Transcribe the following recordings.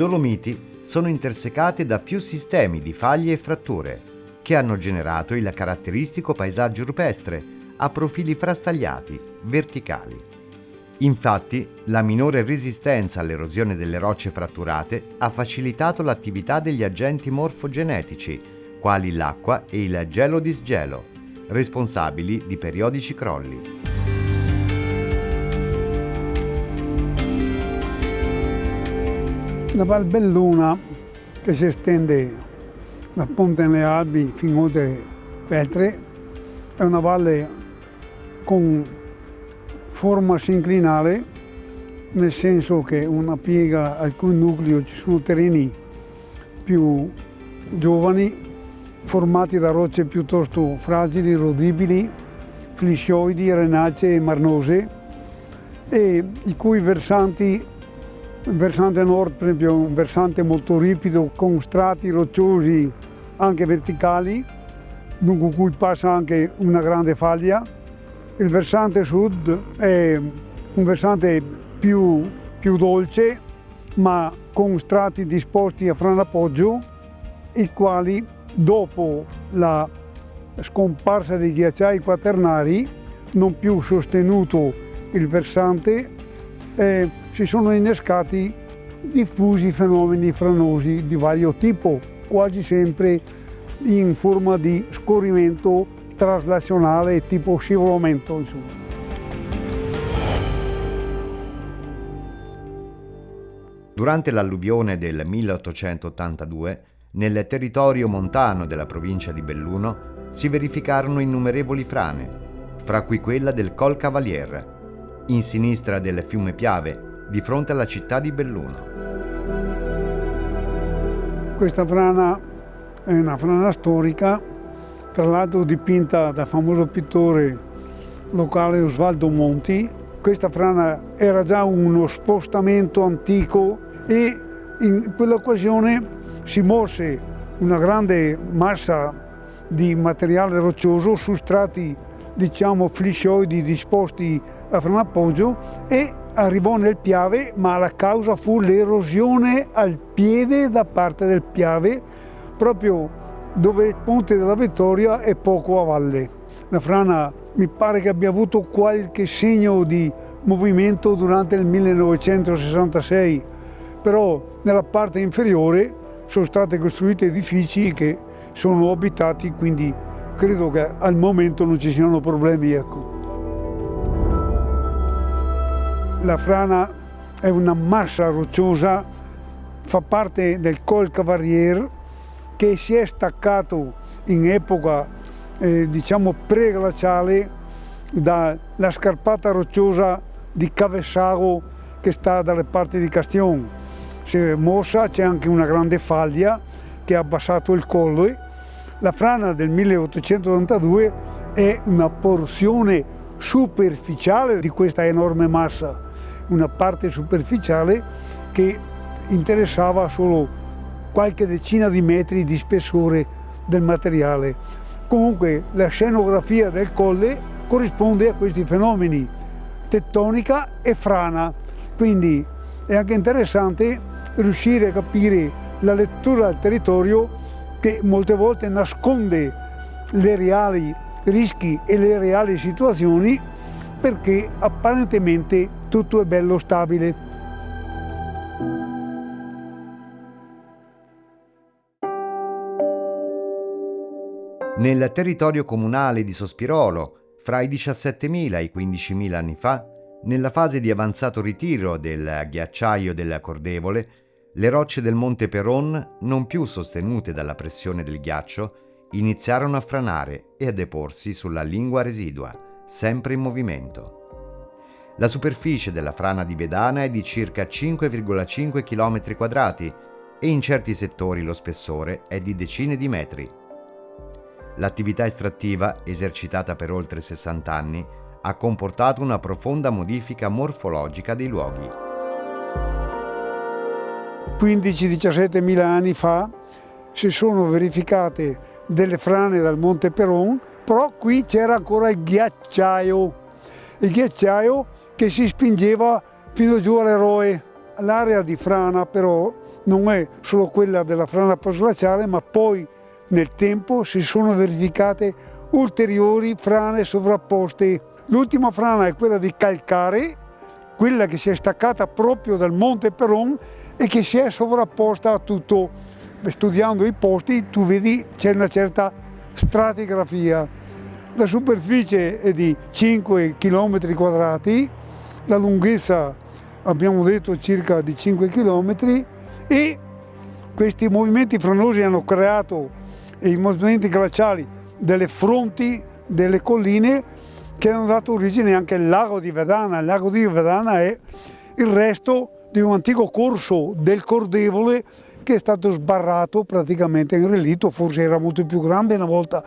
Dolomiti sono intersecate da più sistemi di faglie e fratture che hanno generato il caratteristico paesaggio rupestre a profili frastagliati, verticali. Infatti, la minore resistenza all'erosione delle rocce fratturate ha facilitato l'attività degli agenti morfogenetici, quali l'acqua e il gelo-disgelo, responsabili di periodici crolli. La Val Belluna, che si estende da Ponte nelle Alpi fino oltre Feltre, è una valle con forma sinclinale, nel senso che una piega al cui nucleo ci sono terreni più giovani, formati da rocce piuttosto fragili, rodibili, fliscioidi, arenacee e marnose, e i cui versanti, il versante nord per esempio è un versante molto ripido con strati rocciosi anche verticali, lungo cui passa anche una grande faglia. Il versante sud è un versante più dolce, ma con strati disposti a franapoggio, i quali dopo la scomparsa dei ghiacciai quaternari, non più sostenuto il versante, si sono innescati diffusi fenomeni franosi di vario tipo, quasi sempre in forma di scorrimento traslazionale tipo scivolamento, insomma. Durante l'alluvione del 1882, nel territorio montano della provincia di Belluno si verificarono innumerevoli frane, fra cui quella del Col Cavalier, in sinistra del fiume Piave, di fronte alla città di Belluno. Questa frana è una frana storica, tra l'altro dipinta dal famoso pittore locale Osvaldo Monti. Questa frana era già uno spostamento antico e in quell'occasione si mosse una grande massa di materiale roccioso su strati, diciamo, fliscioidi disposti a franapoggio e arrivò nel Piave, ma la causa fu l'erosione al piede da parte del Piave, proprio dove il Ponte della Vittoria è poco a valle. La frana mi pare che abbia avuto qualche segno di movimento durante il 1966, però nella parte inferiore sono stati costruiti edifici che sono abitati, quindi credo che al momento non ci siano problemi, ecco. La frana è una massa rocciosa, fa parte del Col Cavalier, che si è staccato in epoca diciamo preglaciale dalla scarpata rocciosa di Cavessago che sta dalle parti di Castion. Si è mossa, c'è anche una grande faglia che ha abbassato il colle. La frana del 1882 è una porzione superficiale di questa enorme massa, una parte superficiale che interessava solo qualche decina di metri di spessore del materiale. Comunque la scenografia del colle corrisponde a questi fenomeni, tettonica e frana, quindi è anche interessante riuscire a capire la lettura del territorio che molte volte nasconde le reali rischi e le reali situazioni, perché apparentemente tutto è bello stabile. Nel territorio comunale di Sospirolo, fra i 17.000 e i 15.000 anni fa, nella fase di avanzato ritiro del ghiacciaio del Cordevole, le rocce del Monte Peron, non più sostenute dalla pressione del ghiaccio, iniziarono a franare e a deporsi sulla lingua residua, sempre in movimento. La superficie della frana di Vedana è di circa 5,5 km² e in certi settori lo spessore è di decine di metri. L'attività estrattiva, esercitata per oltre 60 anni, ha comportato una profonda modifica morfologica dei luoghi. 15-17 mila anni fa si sono verificate delle frane dal Monte Peron, però qui c'era ancora il ghiacciaio che si spingeva fino giù alle Roe. L'area di frana però non è solo quella della frana postglaciale, ma poi nel tempo si sono verificate ulteriori frane sovrapposte. L'ultima frana è quella di Calcare, quella che si è staccata proprio dal Monte Peron e che si è sovrapposta a tutto. Studiando i posti tu vedi c'è una certa stratigrafia. La superficie è di 5 km quadrati, la lunghezza abbiamo detto circa di 5 km e questi movimenti franosi hanno creato i movimenti glaciali delle fronti delle colline che hanno dato origine anche al lago di Verdana. Il lago di Verdana è il resto di un antico corso del Cordevole che è stato sbarrato praticamente in relitto, forse era molto più grande una volta.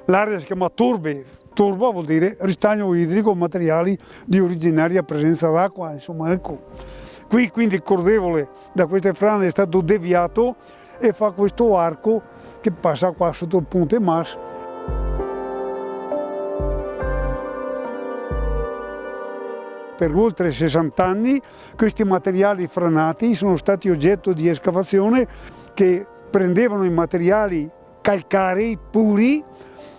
L'area si chiama Turbe, turba vuol dire ristagno idrico, materiali di originaria presenza d'acqua, insomma ecco. Qui quindi il Cordevole da queste frane è stato deviato e fa questo arco che passa qua sotto il Ponte Mas. Per oltre 60 anni questi materiali franati sono stati oggetto di escavazione che prendevano i materiali calcarei puri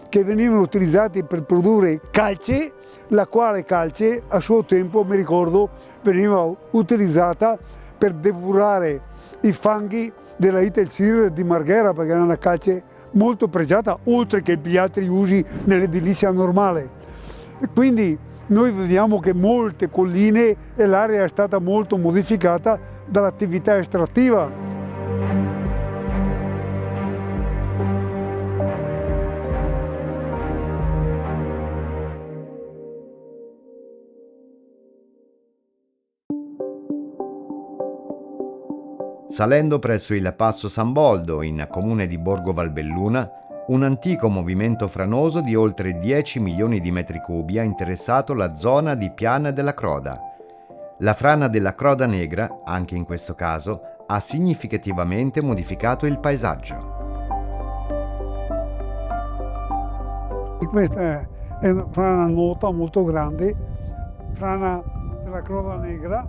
che venivano utilizzati per produrre calce, la quale calce a suo tempo, mi ricordo, veniva utilizzata per depurare i fanghi della Italsir di Marghera, perché era una calce molto pregiata, oltre che gli altri usi nell'edilizia normale. E quindi noi vediamo che molte colline e l'area è stata molto modificata dall'attività estrattiva. Salendo presso il Passo San Boldo, in comune di Borgo Valbelluna, un antico movimento franoso di oltre 10 milioni di metri cubi ha interessato la zona di Piana della Croda. La frana della Croda Negra, anche in questo caso, ha significativamente modificato il paesaggio. Questa è una frana nota molto grande, frana della Croda Negra,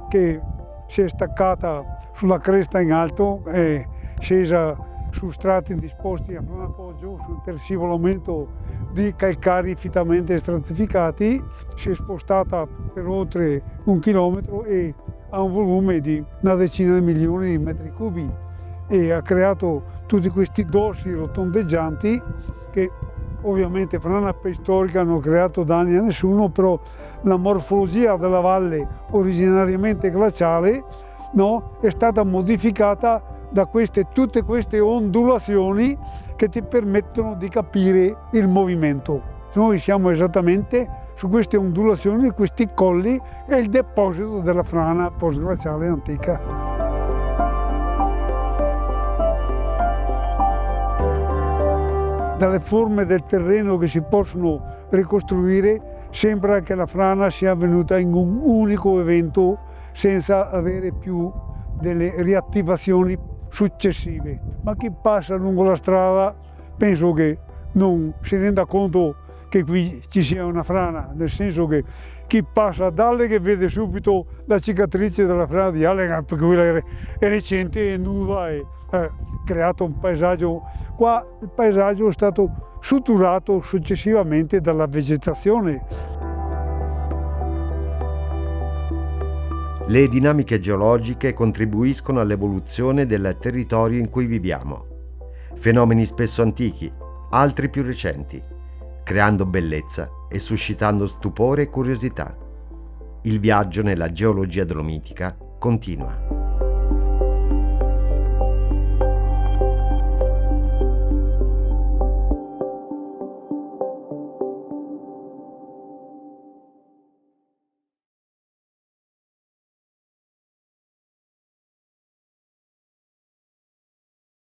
che si è staccata sulla cresta in alto e scesa su strati disposti a frana appoggio per scivolamento di calcari fittamente stratificati, si è spostata per oltre 1 chilometro e ha un volume di una decina di milioni di metri cubi e ha creato tutti questi dossi rotondeggianti che ovviamente frana preistorica hanno creato danni a nessuno, però la morfologia della valle originariamente glaciale è stata modificata da tutte queste ondulazioni che ti permettono di capire il movimento. Noi siamo esattamente su queste ondulazioni, questi colli, è il deposito della frana postglaciale antica. Dalle forme del terreno che si possono ricostruire sembra che la frana sia avvenuta in un unico evento senza avere più delle riattivazioni successive. Ma chi passa lungo la strada penso che non si renda conto che qui ci sia una frana, nel senso che chi passa ad Alleghe vede subito la cicatrice della frana di Alleghe, perché quella è recente e nuda e ha creato un paesaggio. Qua il paesaggio è stato suturato successivamente dalla vegetazione. Le dinamiche geologiche contribuiscono all'evoluzione del territorio in cui viviamo. Fenomeni spesso antichi, altri più recenti, creando bellezza e suscitando stupore e curiosità. Il viaggio nella geologia dolomitica continua.